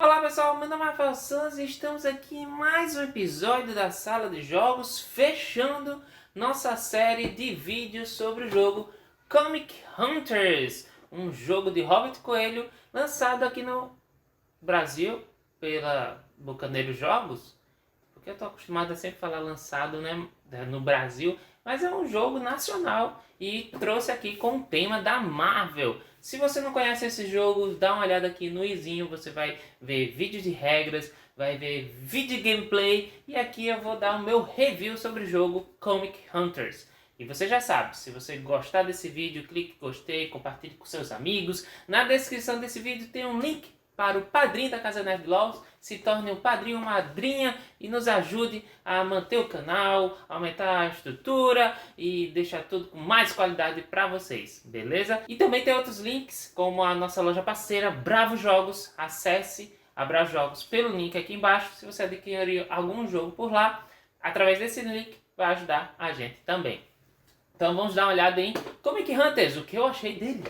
Olá pessoal, meu nome é Rafael Sanz e estamos aqui em mais um episódio da Sala de Jogos, fechando nossa série de vídeos sobre o jogo Comic Hunters, um jogo de Hobbit Coelho lançado aqui no Brasil pela Bucaneiro Jogos, porque eu estou acostumado a sempre falar lançado, né, no Brasil, mas é um jogo nacional e trouxe aqui com o tema da Marvel. Se você não conhece esse jogo, dá uma olhada aqui no izinho, você vai ver vídeo de regras, vai ver vídeo de gameplay e aqui eu vou dar o meu review sobre o jogo Comic Hunters. E você já sabe, se você gostar desse vídeo, clique em gostei, compartilhe com seus amigos. Na descrição desse vídeo tem um link para o padrinho da Casa Nerd LOL, se torne um padrinho ou madrinha e nos ajude a manter o canal, aumentar a estrutura e deixar tudo com mais qualidade para vocês, beleza? E também tem outros links, como a nossa loja parceira Bravo Jogos. Acesse a Bravo Jogos pelo link aqui embaixo. Se você adquirir algum jogo por lá, através desse link vai ajudar a gente também. Então vamos dar uma olhada em Comic Hunters, o que eu achei dele.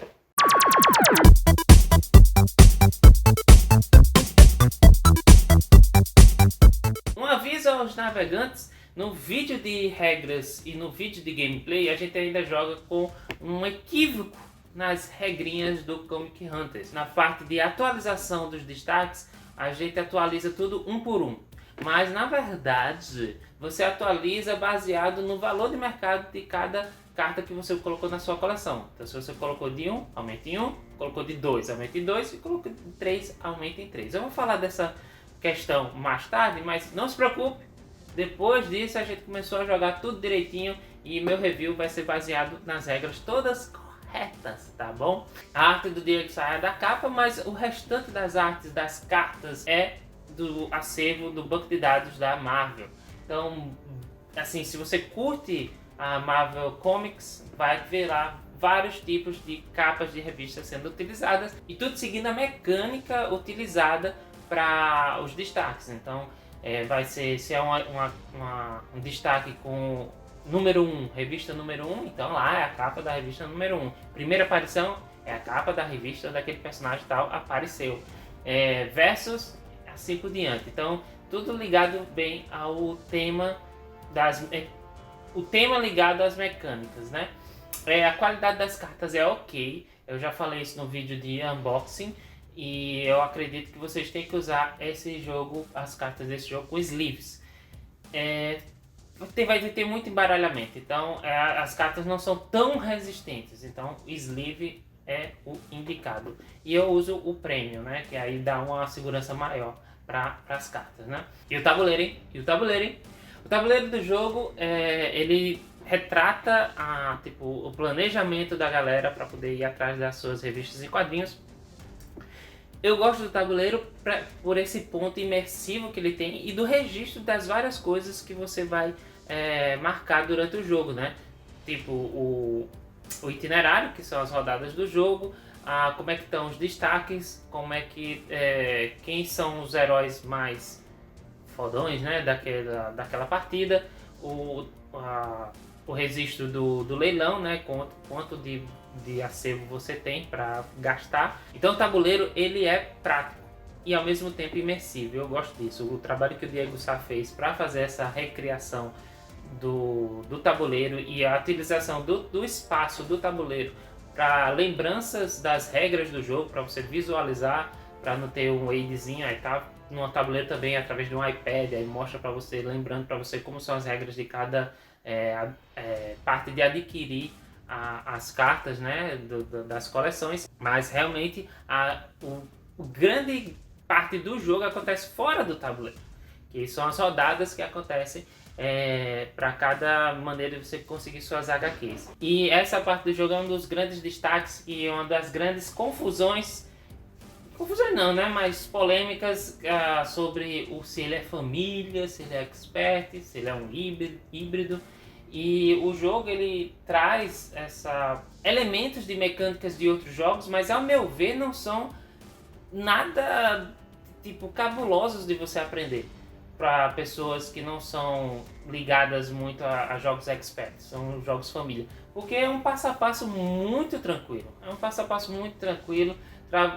Um aviso aos navegantes: no vídeo de regras e no vídeo de gameplay a gente ainda joga com um equívoco nas regrinhas do Comic Hunters. Na parte de atualização dos destaques a gente atualiza tudo um por um, mas na verdade você atualiza baseado no valor de mercado de cada carta que você colocou na sua coleção. Então se você colocou de 1, aumenta em 1, colocou de 2, aumenta em 2 e colocou de 3, aumenta em 3. Eu vou falar dessa questão mais tarde, mas não se preocupe, depois disso a gente começou a jogar tudo direitinho e meu review vai ser baseado nas regras todas corretas, tá bom? A arte do Diego sai da capa, mas o restante das artes das cartas é do acervo do banco de dados da Marvel. Então, assim, se você curte a Marvel Comics, vai ver lá vários tipos de capas de revistas sendo utilizadas e tudo seguindo a mecânica utilizada para os destaques. Então vai ser, se é um destaque com número 1, revista número 1, então lá é a capa da revista número 1. Primeira aparição é a capa da revista daquele personagem tal apareceu. Versus assim por diante. Então tudo ligado bem ao tema o tema ligado às mecânicas, né? A qualidade das cartas é ok. Eu já falei isso no vídeo de unboxing. E eu acredito que vocês têm que usar esse jogo, as cartas desse jogo com sleeves. Vai ter muito embaralhamento, então as cartas não são tão resistentes. Então sleeve é o indicado. E eu uso o premium, né? Que aí dá uma segurança maior para as cartas, né? E o tabuleiro, hein? O tabuleiro do jogo, ele retrata o planejamento da galera para poder ir atrás das suas revistas e quadrinhos. Eu gosto do tabuleiro por esse ponto imersivo que ele tem e do registro das várias coisas que você vai marcar durante o jogo, né? Tipo o itinerário, que são as rodadas do jogo, como é que estão os destaques, como é que quem são os heróis mais fodões, né, daquela partida, o registro do leilão, né, quanto de acervo você tem para gastar. Então o tabuleiro ele é prático e ao mesmo tempo imersivo. Eu gosto disso. O trabalho que o Diego Sá fez para fazer essa recriação do tabuleiro e a utilização do espaço do tabuleiro para lembranças das regras do jogo, para você visualizar, para não ter um aidzinho aí tá no tabuleiro também através de um iPad, aí mostra para você, lembrando para você como são as regras de cada parte de adquirir as cartas, né, das coleções. Mas realmente o grande parte do jogo acontece fora do tabuleiro, que são as rodadas que acontecem para cada maneira de você conseguir suas HQs. E essa parte do jogo é um dos grandes destaques e uma das grandes confusões não, né? Mas polêmicas sobre se ele é família, se ele é expert, se ele é um híbrido. E o jogo ele traz elementos de mecânicas de outros jogos, mas ao meu ver não são nada tipo cabulosos de você aprender para pessoas que não são ligadas muito a jogos experts, são jogos família, porque é um passo a passo muito tranquilo,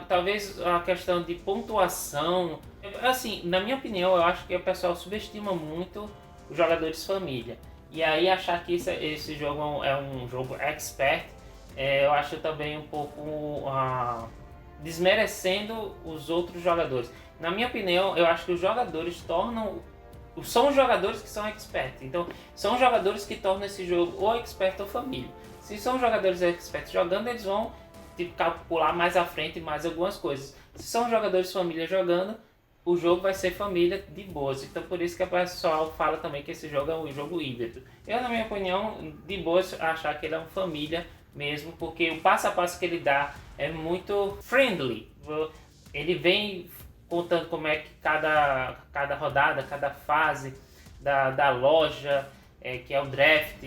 Talvez a questão de pontuação. Assim, na minha opinião, eu acho que o pessoal subestima muito os jogadores família. E aí achar que esse jogo é um jogo expert, eu acho também um pouco desmerecendo os outros jogadores. Na minha opinião, eu acho que os jogadores são os jogadores que são expert. Então, são os jogadores que tornam esse jogo ou expert ou família. Se são jogadores experts jogando, eles vão calcular mais à frente mais algumas coisas. Se são jogadores família jogando, o jogo vai ser família de boas. Então por isso que o pessoal fala também que esse jogo é um jogo híbrido. Eu, na minha opinião, de boas, achar que ele é um família mesmo, porque o passo a passo que ele dá é muito friendly. Ele vem contando como é que cada rodada, cada fase da loja, que é o draft,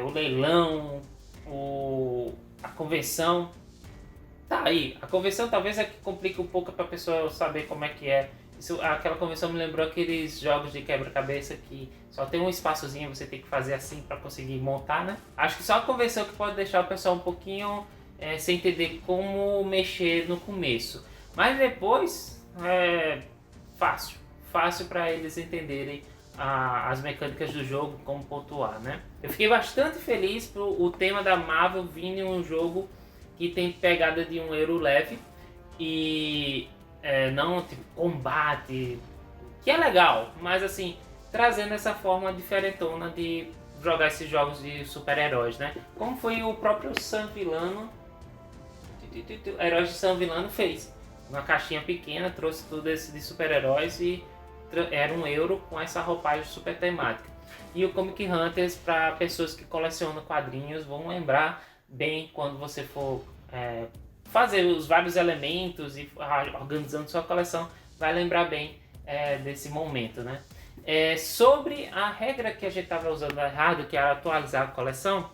o leilão, a convenção. Tá aí, a convenção talvez é que complica um pouco para a pessoa saber como é que é. Aquela convenção me lembrou aqueles jogos de quebra-cabeça que só tem um espaçozinho, você tem que fazer assim para conseguir montar, né? Acho que só a convenção que pode deixar o pessoal um pouquinho sem entender como mexer no começo. Mas depois é fácil para eles entenderem as mecânicas do jogo, como pontuar, né? Eu fiquei bastante feliz por o tema da Marvel vir em um jogo que tem pegada de um euro leve e não tipo combate, que é legal, mas assim, trazendo essa forma diferentona de jogar esses jogos de super-heróis, né? Como foi o próprio San Villano, Heróis de San Villano fez. Uma caixinha pequena, trouxe tudo esse de super-heróis e era um euro com essa roupagem super temática. E o Comic Hunters, para pessoas que colecionam quadrinhos, vão lembrar bem quando você for fazer os vários elementos e organizando sua coleção, vai lembrar bem desse momento, né? Sobre a regra que a gente estava usando errado, que era atualizar a coleção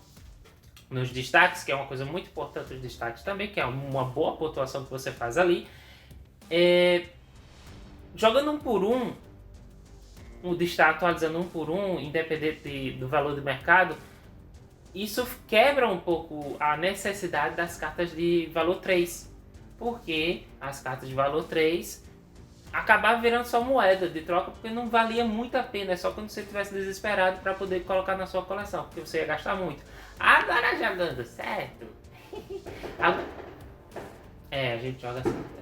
nos destaques, que é uma coisa muito importante os destaques também, que é uma boa pontuação que você faz ali. Jogando um por um, o destaque atualizando um por um, independente do valor do mercado, isso quebra um pouco a necessidade das cartas de valor 3. Porque as cartas de valor 3 acabavam virando só moeda de troca, porque não valia muito a pena. É só quando você estivesse desesperado para poder colocar na sua coleção, porque você ia gastar muito. Agora jogando certo. A gente joga certo.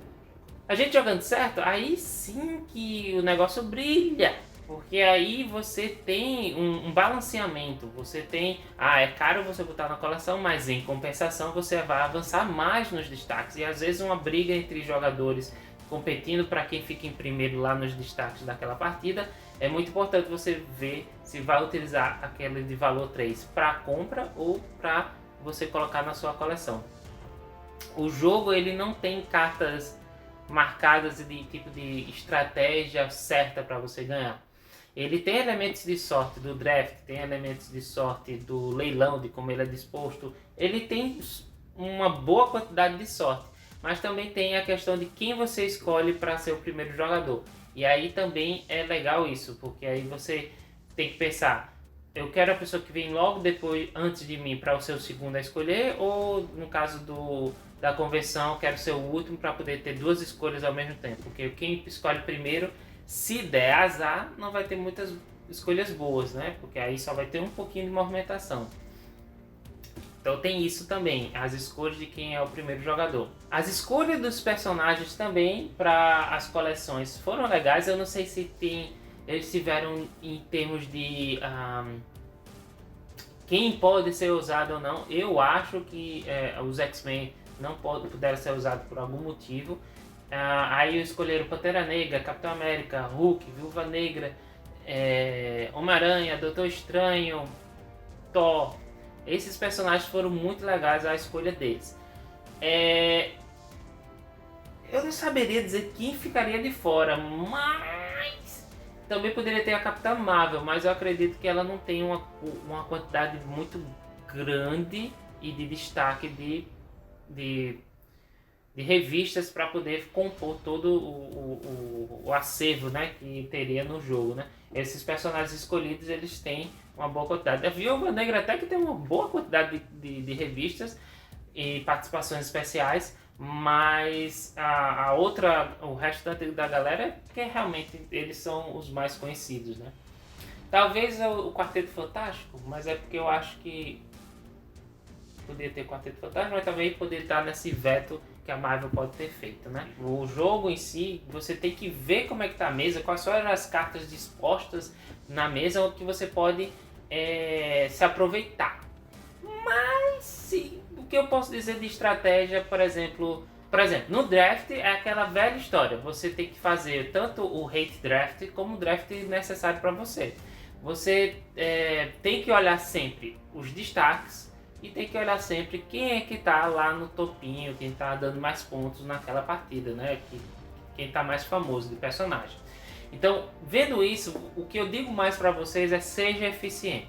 A gente jogando certo, aí sim que o negócio brilha. Porque aí você tem um balanceamento, você tem, é caro você botar na coleção, mas em compensação você vai avançar mais nos destaques. E às vezes uma briga entre jogadores competindo para quem fica em primeiro lá nos destaques daquela partida, é muito importante você ver se vai utilizar aquele de valor 3 para compra ou para você colocar na sua coleção. O jogo ele não tem cartas marcadas de tipo de estratégia certa para você ganhar. Ele tem elementos de sorte do draft, tem elementos de sorte do leilão, de como ele é disposto. Ele tem uma boa quantidade de sorte, mas também tem a questão de quem você escolhe para ser o primeiro jogador. E aí também é legal isso, porque aí você tem que pensar, eu quero a pessoa que vem logo depois, antes de mim, para ser o segundo a escolher, ou no caso da convenção, quero ser o último para poder ter duas escolhas ao mesmo tempo. Porque quem escolhe primeiro, se der azar, não vai ter muitas escolhas boas, né? Porque aí só vai ter um pouquinho de movimentação. Então tem isso também, as escolhas de quem é o primeiro jogador. As escolhas dos personagens também para as coleções foram legais. Eu não sei se eles tiveram em termos de quem pode ser usado ou não. Eu acho que os X-Men não puderam ser usados por algum motivo. Aí escolheram Pantera Negra, Capitão América, Hulk, Viúva Negra, Homem-Aranha, Doutor Estranho, Thor. Esses personagens foram muito legais, a escolha deles. Eu não saberia dizer quem ficaria de fora, mas também poderia ter a Capitã Marvel, mas eu acredito que ela não tem uma quantidade muito grande e de destaque de revistas para poder compor todo o acervo, né, que teria no jogo, né? Esses personagens escolhidos, eles têm uma boa quantidade. A Viúva Negra até que tem uma boa quantidade de revistas e participações especiais, Mas a outra, o restante da galera, é que realmente eles são os mais conhecidos, né? Talvez o Quarteto Fantástico, mas é porque eu acho que poderia ter Quarteto Fantástico, mas também poderia estar nesse veto que a Marvel pode ter feito, né? O jogo em si, você tem que ver como é que tá a mesa, quais são as cartas dispostas na mesa que você pode se aproveitar. Mas sim, o que eu posso dizer de estratégia, por exemplo, no draft é aquela velha história. Você tem que fazer tanto o hate draft como o draft necessário para você. Você tem que olhar sempre os destaques e tem que olhar sempre quem é que tá lá no topinho, quem tá dando mais pontos naquela partida, né? Quem tá mais famoso de personagem. Então, vendo isso, o que eu digo mais para vocês é seja eficiente.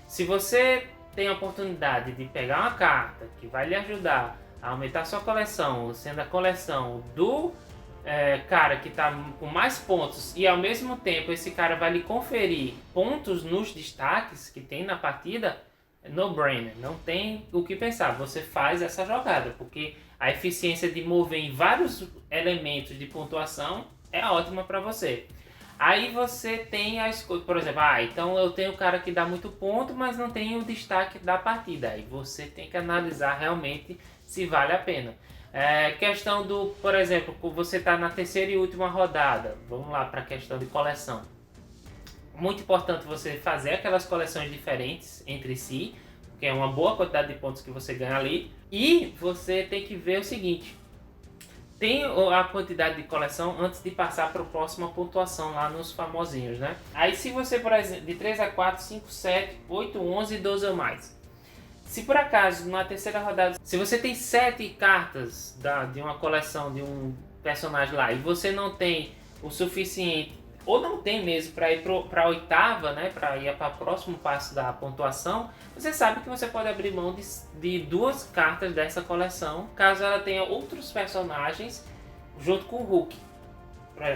Se você tem a oportunidade de pegar uma carta que vai lhe ajudar a aumentar sua coleção, sendo a coleção do cara que está com mais pontos e ao mesmo tempo esse cara vai lhe conferir pontos nos destaques que tem na partida, no brainer, não tem o que pensar, você faz essa jogada, porque a eficiência de mover em vários elementos de pontuação é ótima para você. Aí você tem a escolha, por exemplo, então eu tenho o cara que dá muito ponto, mas não tem o destaque da partida. Aí você tem que analisar realmente se vale a pena. Questão do, por exemplo, você está na terceira e última rodada, vamos lá para a questão de coleção. Muito importante você fazer aquelas coleções diferentes entre si, porque é uma boa quantidade de pontos que você ganha ali. E você tem que ver o seguinte, tem a quantidade de coleção antes de passar para a próxima pontuação lá nos famosinhos, né? Aí se você, por exemplo, de 3 a 4, 5, 7, 8, 11 e 12 ou mais. Se por acaso, na terceira rodada, se você tem 7 cartas de uma coleção de um personagem lá e você não tem o suficiente, ou não tem mesmo para ir para a oitava, né, para ir para o próximo passo da pontuação, você sabe que você pode abrir mão de 2 cartas dessa coleção, caso ela tenha outros personagens junto com o Hulk.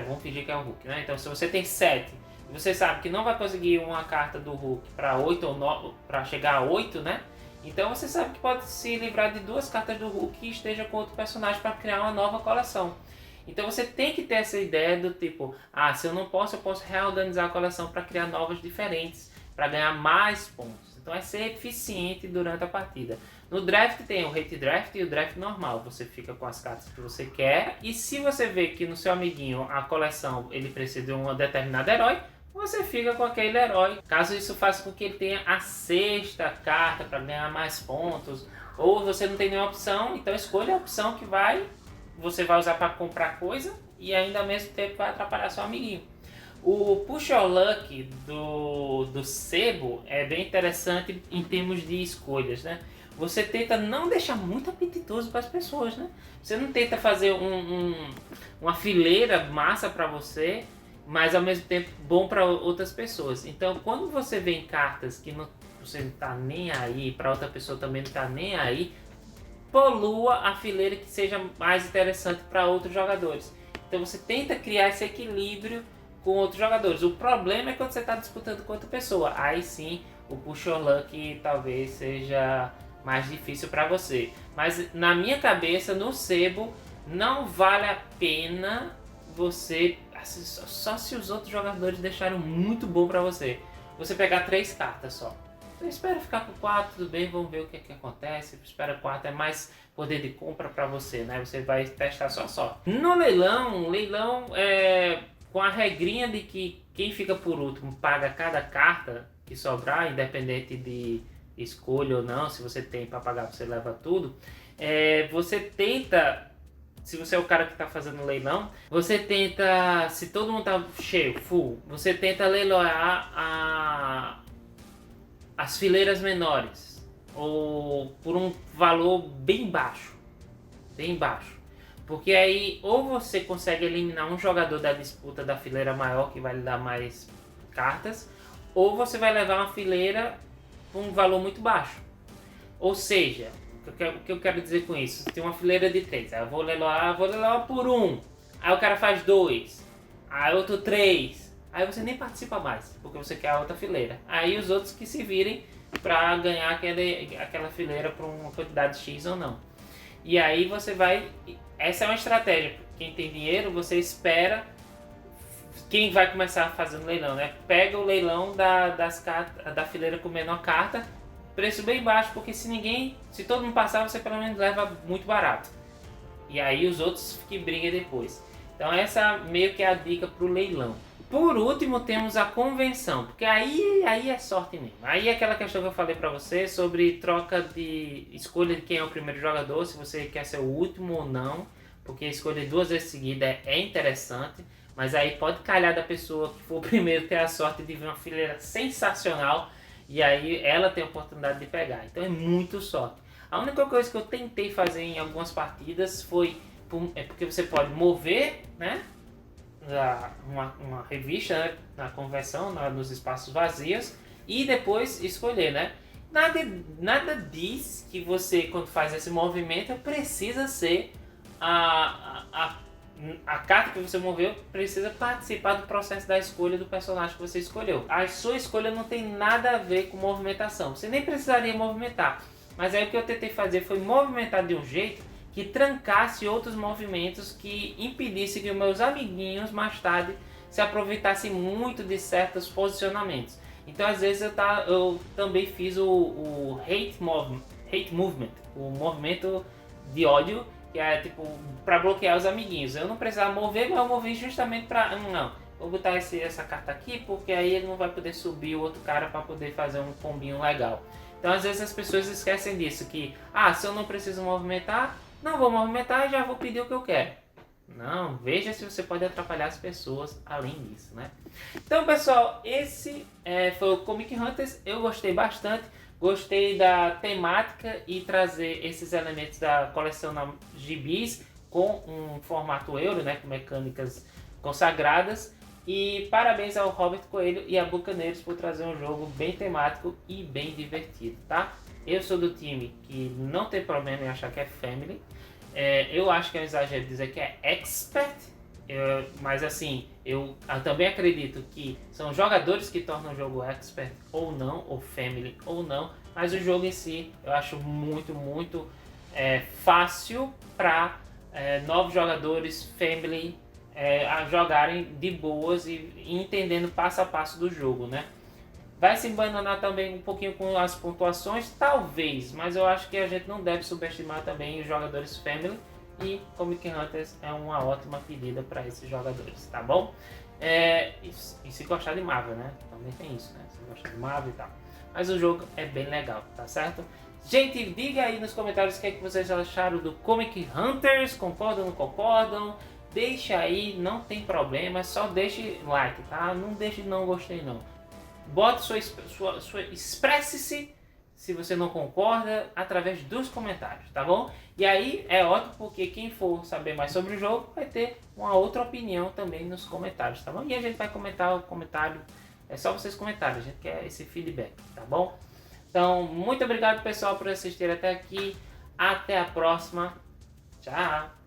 Vamos fingir que é o Hulk, né? Então se você tem 7, você sabe que não vai conseguir uma carta do Hulk para 8 ou 9, para chegar a 8, né? Então você sabe que pode se livrar de 2 cartas do Hulk e esteja com outro personagem para criar uma nova coleção. Então você tem que ter essa ideia do tipo, se eu não posso, eu posso reorganizar a coleção para criar novas diferentes, para ganhar mais pontos. Então é ser eficiente durante a partida. No draft tem o hate draft e o draft normal. Você fica com as cartas que você quer e se você vê que no seu amiguinho a coleção ele precisa de um determinado herói, você fica com aquele herói. Caso isso faça com que ele tenha a 6ª carta para ganhar mais pontos, ou você não tem nenhuma opção, então escolha a opção que você vai usar para comprar coisa e ainda ao mesmo tempo vai atrapalhar seu amiguinho. O Push Your Luck do Sebo é bem interessante em termos de escolhas, né? Você tenta não deixar muito apetitoso para as pessoas, né? Você não tenta fazer uma fileira massa para você, mas ao mesmo tempo bom para outras pessoas. Então, quando você vê em cartas que você não está nem aí, para outra pessoa também não está nem aí, polua a fileira que seja mais interessante para outros jogadores. Então você tenta criar esse equilíbrio com outros jogadores. O problema é quando você está disputando com outra pessoa. Aí sim, o Push Your Luck talvez seja mais difícil para você. Mas na minha cabeça, no Sebo, não vale a pena você... Só se os outros jogadores deixaram muito bom para você. Você pegar 3 cartas só. Você espera ficar com 4, tudo bem, vamos ver o que acontece. Espera 4, é mais poder de compra para você, né? Você vai testar só. No leilão é com a regrinha de que quem fica por último paga cada carta que sobrar, independente de escolha ou não. Se você tem para pagar, você leva tudo. Você tenta, se você é o cara que está fazendo o leilão, você tenta, se todo mundo tá cheio, full, você tenta leiloar as fileiras menores, ou por um valor bem baixo, porque aí ou você consegue eliminar um jogador da disputa da fileira maior que vai lhe dar mais cartas, ou você vai levar uma fileira com um valor muito baixo. Ou seja, o que eu quero dizer com isso? Tem uma fileira de 3, aí eu vou leiloar por 1, aí o cara faz 2, aí outro 3, aí você nem participa mais, porque você quer a outra fileira. Aí os outros que se virem para ganhar aquela fileira por uma quantidade X ou não. E aí você vai... Essa é uma estratégia. Quem tem dinheiro, você espera quem vai começar fazendo leilão, né? Pega o leilão das cartas, da fileira com menor carta, preço bem baixo, porque se todo mundo passar, você pelo menos leva muito barato. E aí os outros que briguem depois. Então essa meio que é a dica para o leilão. Por último, temos a convenção, porque aí é sorte mesmo. Aí é aquela questão que eu falei para você sobre troca de escolha de quem é o primeiro jogador, se você quer ser o último ou não, porque escolher 2 vezes seguida é interessante, mas aí pode calhar da pessoa que for o primeiro ter a sorte de ver uma fileira sensacional e aí ela tem a oportunidade de pegar. Então é muito sorte. A única coisa que eu tentei fazer em algumas partidas foi porque você pode mover, né? Uma revista, né, na conversão, nos espaços vazios e depois escolher, né? Nada diz que você, quando faz esse movimento, precisa ser a carta que você moveu, precisa participar do processo da escolha do personagem que você escolheu. A sua escolha não tem nada a ver com movimentação, você nem precisaria movimentar, mas aí o que eu tentei fazer foi movimentar de um jeito que trancasse outros movimentos, que impedisse que os meus amiguinhos mais tarde se aproveitassem muito de certos posicionamentos. Então às vezes eu também fiz o hate movement, o movimento de ódio, que é tipo para bloquear os amiguinhos. Eu não precisava mover, mas eu movi justamente para não, vou botar essa carta aqui porque aí ele não vai poder subir o outro cara para poder fazer um combinho legal. Então às vezes as pessoas esquecem disso, que se eu não preciso movimentar, não vou movimentar e já vou pedir o que eu quero. Não, veja se você pode atrapalhar as pessoas além disso, né? Então, pessoal, esse foi o Comic Hunters. Eu gostei bastante. Gostei da temática e trazer esses elementos da coleção gibis com um formato euro, né? Com mecânicas consagradas. E parabéns ao Robert Coelho e a Bucaneiros por trazer um jogo bem temático e bem divertido, tá? Eu sou do time que não tem problema em achar que é family. Eu acho que é um exagero dizer que é expert, mas assim, eu também acredito que são jogadores que tornam o jogo expert ou não, ou family ou não, mas o jogo em si eu acho muito fácil para novos jogadores family a jogarem de boas e entendendo passo a passo do jogo, né? Vai se embananar também um pouquinho com as pontuações, talvez, mas eu acho que a gente não deve subestimar também os jogadores family, e Comic Hunters é uma ótima pedida para esses jogadores, tá bom? E se gostar de Marvel, né? Também tem isso, né? Se gostar de Marvel e tal. Mas o jogo é bem legal, tá certo? Gente, diga aí nos comentários o que é que vocês acharam do Comic Hunters, concordam ou não concordam? Deixa aí, não tem problema, só deixe like, tá? Não deixe de não gostei não. Bote expresse-se se você não concorda através dos comentários, tá bom? E aí é ótimo porque quem for saber mais sobre o jogo vai ter uma outra opinião também nos comentários, tá bom? E a gente vai comentar o comentário, é só vocês comentarem, a gente quer esse feedback, tá bom? Então, muito obrigado pessoal por assistir até aqui, até a próxima, tchau!